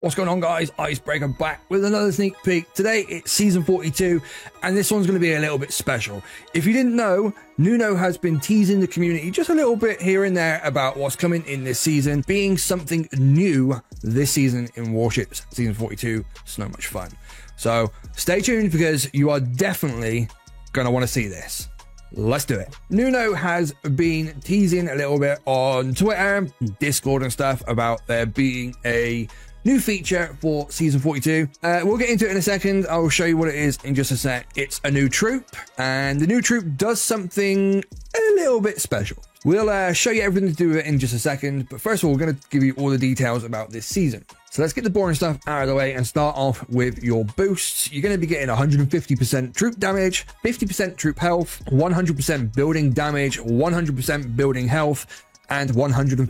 What's going on, guys? Icebreaker back with another sneak peek. Today it's season 42 and this one's going to be a little bit special. If you didn't know, Nuno has been teasing the community just a little bit here and there about what's coming in this season, being something new this season in Warships. Season 42, so much fun. So stay tuned because you are definitely going to want to see this. Let's do it. Nuno has been teasing a little bit on Twitter, Discord and stuff about there being a new feature for season 42. We'll get into it in a second. I'll show you what it is in just a sec. It's a new troop, and the new troop does something a little bit special. We'll show you everything to do with it in just a second, but first of all, we're going to give you all the details about this season. So let's get the boring stuff out of the way and start off with your boosts. You're going to be getting 150% troop damage, 50% troop health, 100% building damage, 100% building health, and 150%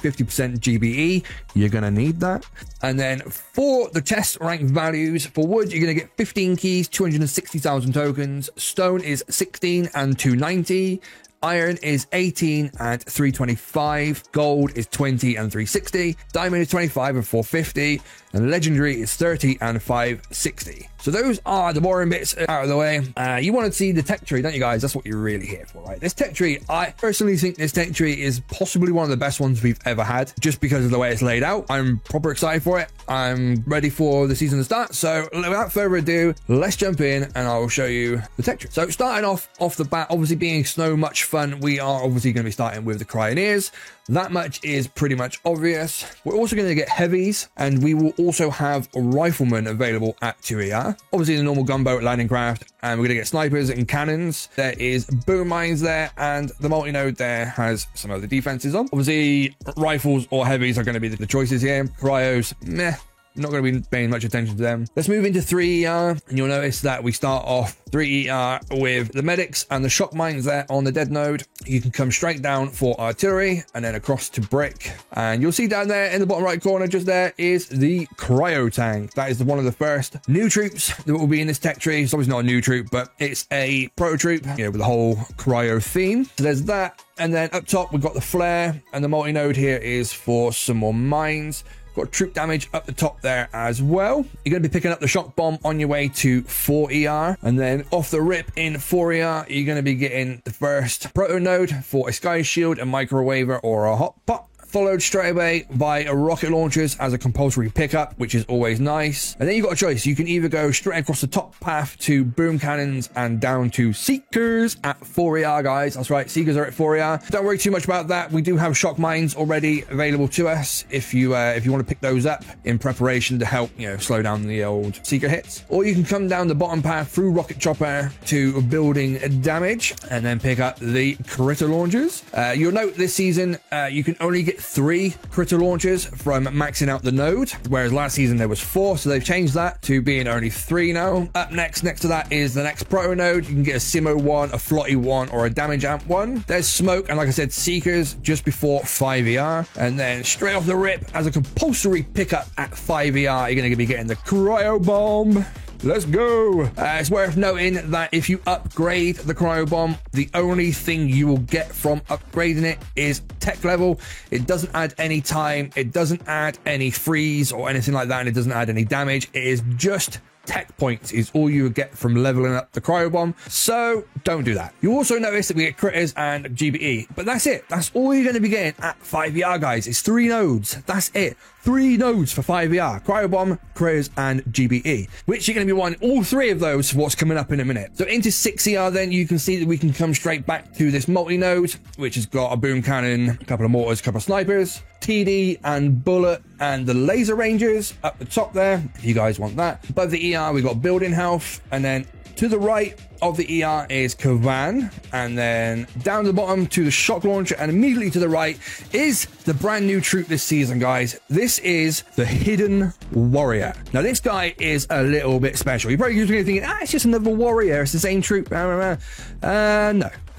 GBE. You're going to need that. And then for the chest rank values, for wood, you're going to get 15 keys, 260,000 tokens. Stone is 16 and 290. Iron is 18 and 325. Gold is 20 and 360. Diamond is 25 and 450. And legendary is 30 and 560. So those are the boring bits out of the way. You want to see the tech tree, don't you guys? That's what you're really here for, right? This tech tree, I personally think this tech tree is possibly one of the best ones we've ever had, just because of the way it's laid out. I'm proper excited for it. I'm ready for the season to start. So without further ado, let's jump in and I'll show you the tech tree. So starting off the bat, obviously being so much fun, we are obviously going to be starting with the Cryoneers. That much is pretty much obvious. We're also going to get heavies, and we will also have a rifleman available at 2ER. Obviously the normal gunboat landing craft, and we're going to get snipers and cannons. There is boom mines there, and the multi-node there has some other defenses on. Obviously rifles or heavies are going to be the choices here. Cryos, meh. Not going to be paying much attention to them. Let's move into 3ER, and you'll notice that we start off 3ER with the medics and the shock mines there on the dead node. You can come straight down for artillery and then across to brick. And you'll see down there in the bottom right corner, just there, is the cryo tank. That is one of the first new troops that will be in this tech tree. It's obviously not a new troop, but it's a proto troop, you know, with the whole cryo theme. So there's that. And then up top, we've got the flare, and the multi-node here is for some more mines. Got troop damage up the top there as well. You're going to be picking up the shock bomb on your way to 4ER, and then off the rip in 4ER, you're going to be getting the first proto node for a sky shield, a microwaver, or a hot pot, followed straight away by rocket launchers as a compulsory pickup, which is always nice. And then you've got a choice. You can either go straight across the top path to boom cannons and down to seekers at 4ER, guys. That's right, seekers are at 4ER. Don't worry too much about that. We do have shock mines already available to us if you want to pick those up in preparation to help, you know, slow down the old seeker hits. Or you can come down the bottom path through rocket chopper to building damage and then pick up the critter launchers. You'll note this season you can only get 3 critter launchers from maxing out the node, whereas last season there was 4, so they've changed that to being only 3 now. Up next to that is the next proto node. You can get a Simo 1, a Flotty 1, or a Damage Amp 1. There's smoke, and like I said, seekers just before 5ER, and then straight off the rip as a compulsory pickup at 5ER, you're going to be getting the cryo bomb. Let's go. It's worth noting that if you upgrade the cryo bomb, the only thing you will get from upgrading it is tech level. It doesn't add any time, it doesn't add any freeze or anything like that, and it doesn't add any damage. It is just tech points is all you would get from leveling up the cryo bomb, so don't do that. You also notice that we get critters and GBE, but that's it. That's all you're going to be getting at 5ER, guys. It's 3 nodes. That's it. 3 nodes for 5ER: cryo bomb, critters, and GBE, which you're going to be wanting all 3 of those for what's coming up in a minute. So into 6ER, then you can see that we can come straight back to this multi-node, which has got a boom cannon, a couple of mortars, a couple of snipers, TD and bullet, and the laser rangers up the top there, if you guys want that. Above the ER, we've got building health, and then to the right of the ER is Kavan, and then down the bottom to the shock launcher, and immediately to the right is the brand new troop this season, guys. This is the Hidden Warrior. Now this guy is a little bit special. You're probably thinking, it's just another warrior, it's the same troop. No,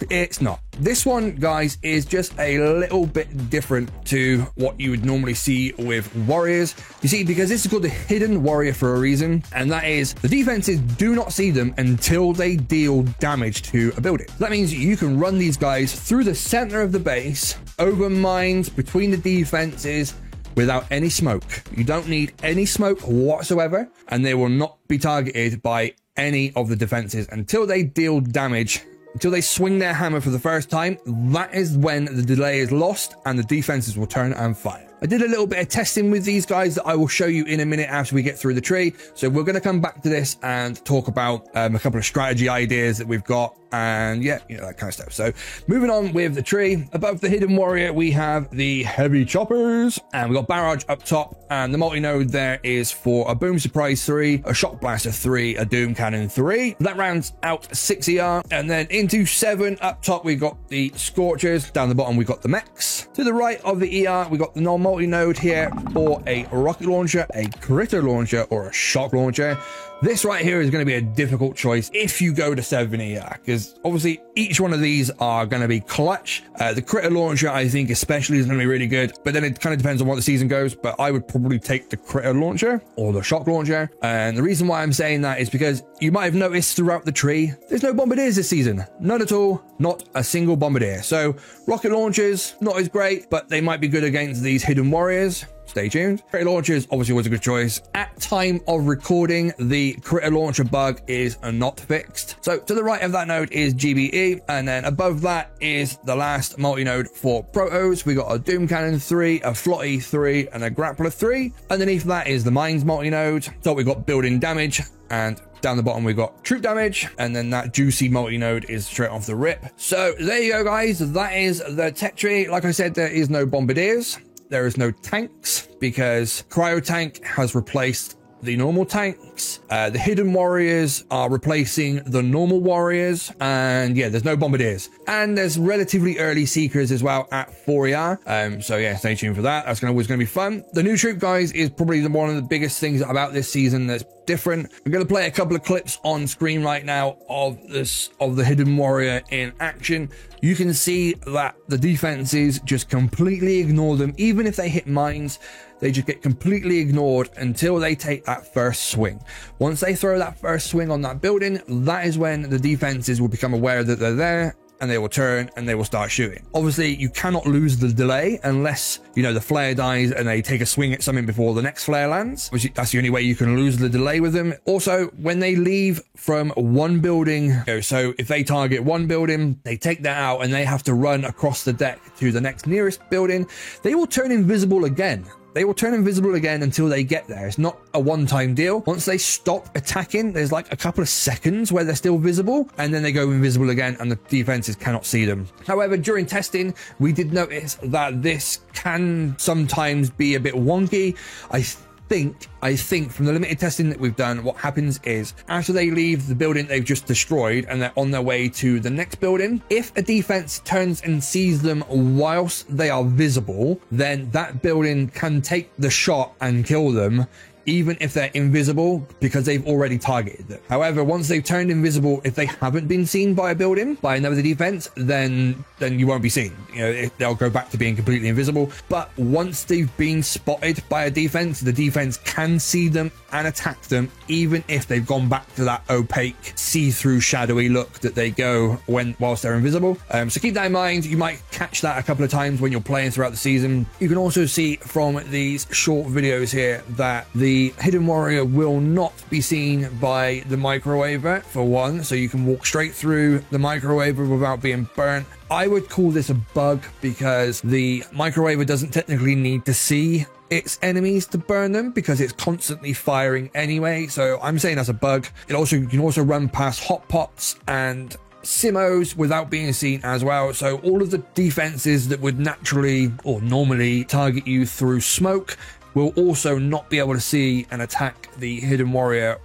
it's not. This one, guys, is just a little bit different to what you would normally see with warriors. You see, because this is called the Hidden Warrior for a reason, and that is the defenses do not see them until they deal damage to a building. That means you can run these guys through the center of the base, over mines, between the defenses, without any smoke. You don't need any smoke whatsoever, and they will not be targeted by any of the defenses until they deal damage. Until they swing their hammer for the first time, that is when the delay is lost and the defenses will turn and fire. I did a little bit of testing with these guys that I will show you in a minute after we get through the tree. So we're going to come back to this and talk about a couple of strategy ideas that we've got, and yeah, you know, that kind of stuff. So moving on with the tree, above the Hidden Warrior, we have the heavy choppers, and we've got barrage up top, and the multi-node there is for a boom surprise 3, a shock blaster 3, a doom cannon 3. That rounds out 6 ER, and then into 7 up top, we got the scorchers. Down the bottom, we got the mechs. To the right of the ER, we got the multi-node here for a rocket launcher, a critter launcher, or a shock launcher. This right here is going to be a difficult choice if you go to 7 ER, because obviously each one of these are going to be clutch. The critter launcher, I think especially, is going to be really good, but then it kind of depends on what the season goes. But I would probably take the critter launcher or the shock launcher. And the reason why I'm saying that is because you might have noticed throughout the tree, there's no bombardiers this season. None at all. Not a single bombardier. So rocket launchers, not as great, but they might be good against these hidden warriors. Stay tuned. Critter launchers obviously was a good choice. At time of recording, the critter launcher bug is not fixed. So to the right of that node is GBE, and then above that is the last multi-node for Protos. We got a Doom Cannon 3, a Flotty 3, and a Grappler 3. Underneath that is the Mines multi-node. So we got building damage, and down the bottom, we've got troop damage, and then that juicy multi-node is straight off the rip. So there you go, guys. That is the tech tree. Like I said, there is no bombardiers. There is no tanks because Cryo Tank has replaced the normal tanks. The hidden warriors are replacing the normal warriors, and yeah, there's no bombardiers, and there's relatively early seekers as well at 4ER. So yeah, stay tuned for that. That's always going to be fun. The new troop, guys, is probably one of the biggest things about this season that's different. I'm going to play a couple of clips on screen right now of the hidden warrior in action. You can see that the defenses just completely ignore them. Even if they hit mines, they just get completely ignored until they take that first swing. Once they throw that first swing on that building, that is when the defenses will become aware that they're there, and they will turn and they will start shooting. Obviously, you cannot lose the delay unless, you know, the flare dies and they take a swing at something before the next flare lands, which that's the only way you can lose the delay with them. Also, when they leave from one building, you know, so if they target one building, they take that out and they have to run across the deck to the next nearest building, they will turn invisible again. They will turn invisible again until they get there. It's not a one-time deal. Once they stop attacking, there's like a couple of seconds where they're still visible, and then they go invisible again and the defenses cannot see them. However, during testing, we did notice that this can sometimes be a bit wonky. I think from the limited testing that we've done, what happens is after they leave the building they've just destroyed and they're on their way to the next building, if a defense turns and sees them whilst they are visible, then that building can take the shot and kill them, even if they're invisible, because they've already targeted them. However, once they've turned invisible, if they haven't been seen by a building, by another defense, then you won't be seen. You know, they'll go back to being completely invisible. But once they've been spotted by a defense, the defense can see them and attack them, even if they've gone back to that opaque, see-through, shadowy look that they go whilst they're invisible. So keep that in mind. You might catch that a couple of times when you're playing throughout the season. You can also see from these short videos here that the hidden warrior will not be seen by the microwaver, for one, so you can walk straight through the microwaver without being burnt. I would call this a bug because the microwaver doesn't technically need to see its enemies to burn them because it's constantly firing anyway. So I'm saying that's a bug. You can also run past hot pots and Simos without being seen as well. So all of the defenses that would naturally or normally target you through smoke will also not be able to see and attack the hidden warrior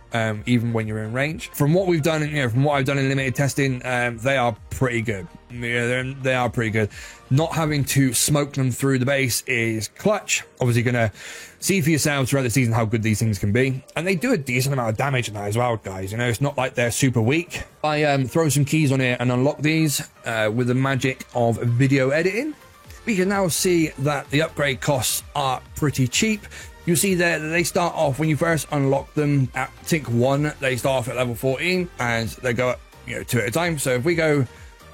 even when you're in range. From what we've done, from what I've done in limited testing, they are pretty good. Yeah, they are pretty good. Not having to smoke them through the base is clutch. Obviously going to see for yourselves throughout the season how good these things can be, and they do a decent amount of damage in that as well, guys. You know, it's not like they're super weak. I throw some keys on here and unlock these with the magic of video editing. We can now see that the upgrade costs are pretty cheap. You'll see there that they start off, when you first unlock them at Tink 1, they start off at level 14 and they go up, 2 at a time. So if we go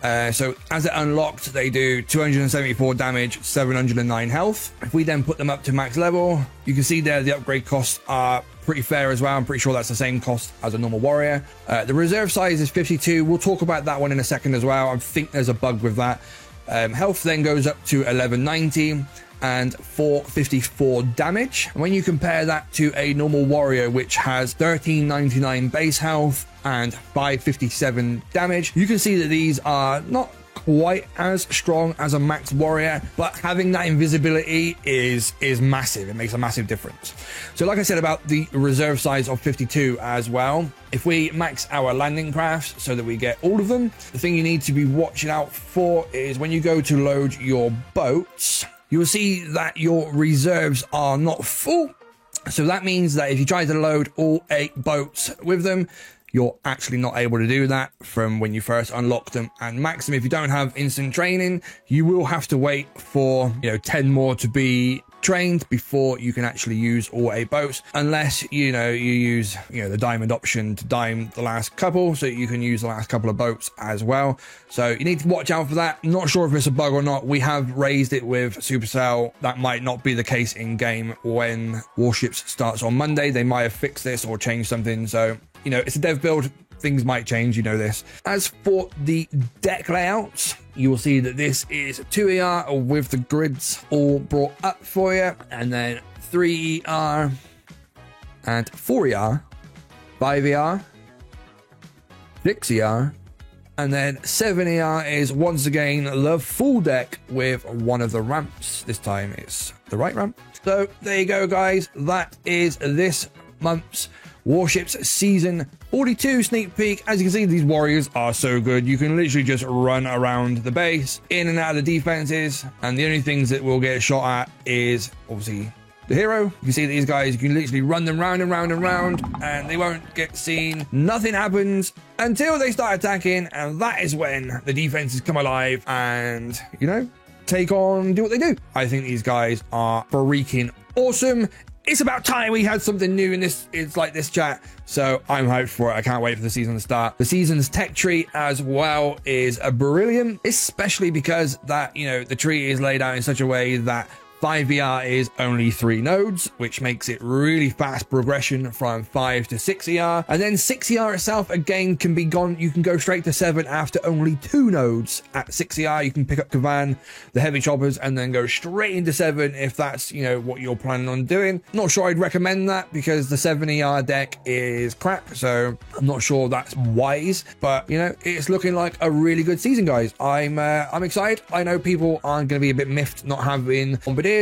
So as it unlocked, they do 274 damage, 709 health. If we then put them up to max level, you can see there the upgrade costs are pretty fair as well. I'm pretty sure that's the same cost as a normal warrior. The reserve size is 52. We'll talk about that one in a second as well. I think there's a bug with that. Health then goes up to 1190 and 454 damage. And when you compare that to a normal warrior, which has 1399 base health and 557 damage, you can see that these are not quite as strong as a max warrior, but having that invisibility is massive. It makes a massive difference. So like I said about the reserve size of 52 as well, if we max our landing crafts so that we get all of them, the thing you need to be watching out for is when you go to load your boats, you'll see that your reserves are not full. So that means that if you try to load all 8 boats with them, you're actually not able to do that from when you first unlock them and max them. If you don't have instant training, you will have to wait for 10 more to be trained before you can actually use all 8 boats, unless you use the diamond option to dime the last couple, so you can use the last couple of boats as well. So you need to watch out for that. Not sure if it's a bug or not. We have raised it with Supercell. That might not be the case in game when Warships starts on Monday. They might have fixed this or changed something. So it's a dev build. Things might change, this. As for the deck layouts, you will see that this is 2ER with the grids all brought up for you, and then 3ER and 4ER, 5ER, 6ER, and then 7ER is once again the full deck with one of the ramps. This time it's the right ramp. So there you go, guys. That is this month's Warships Season 42 sneak peek. As you can see, these warriors are so good. You can literally just run around the base, in and out of the defenses, and the only things that will get shot at is obviously the hero. You can see these guys, you can literally run them round and round and round, and they won't get seen. Nothing happens until they start attacking, and that is when the defenses come alive and, do what they do. I think these guys are freaking awesome. It's about time we had something new in this. It's like this chat. So I'm hyped for it. I can't wait for the season to start. The season's tech tree as well is brilliant, especially because that, the tree is laid out in such a way that 5ER is only 3 nodes, which makes it really fast progression from 5 to 6ER. And then 6ER itself, again, can be gone. You can go straight to 7 after only 2 nodes. At 6ER, you can pick up Kavan, the heavy choppers, and then go straight into 7 if that's, what you're planning on doing. Not sure I'd recommend that because the 7ER deck is crap. So I'm not sure that's wise, but, it's looking like a really good season, guys. I'm excited. I know people aren't going to be a bit miffed not having Bombardier.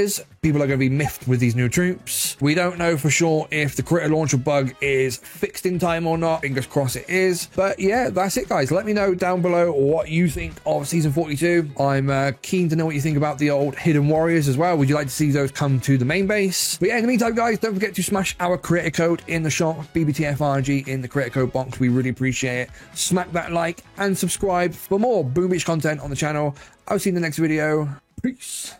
People are going to be miffed with these new troops. We don't know for sure if the critter launcher bug is fixed in time or not. Fingers crossed it is. But yeah, that's it, guys. Let me know down below what you think of Season 42. I'm keen to know what you think about the old hidden warriors as well. Would you like to see those come to the main base? But yeah, in the meantime, guys, don't forget to smash our creator code in the shop, BBTFRG in the creator code box. We really appreciate it. Smack that like and subscribe for more Boom Beach content on the channel. I'll see you in the next video. Peace.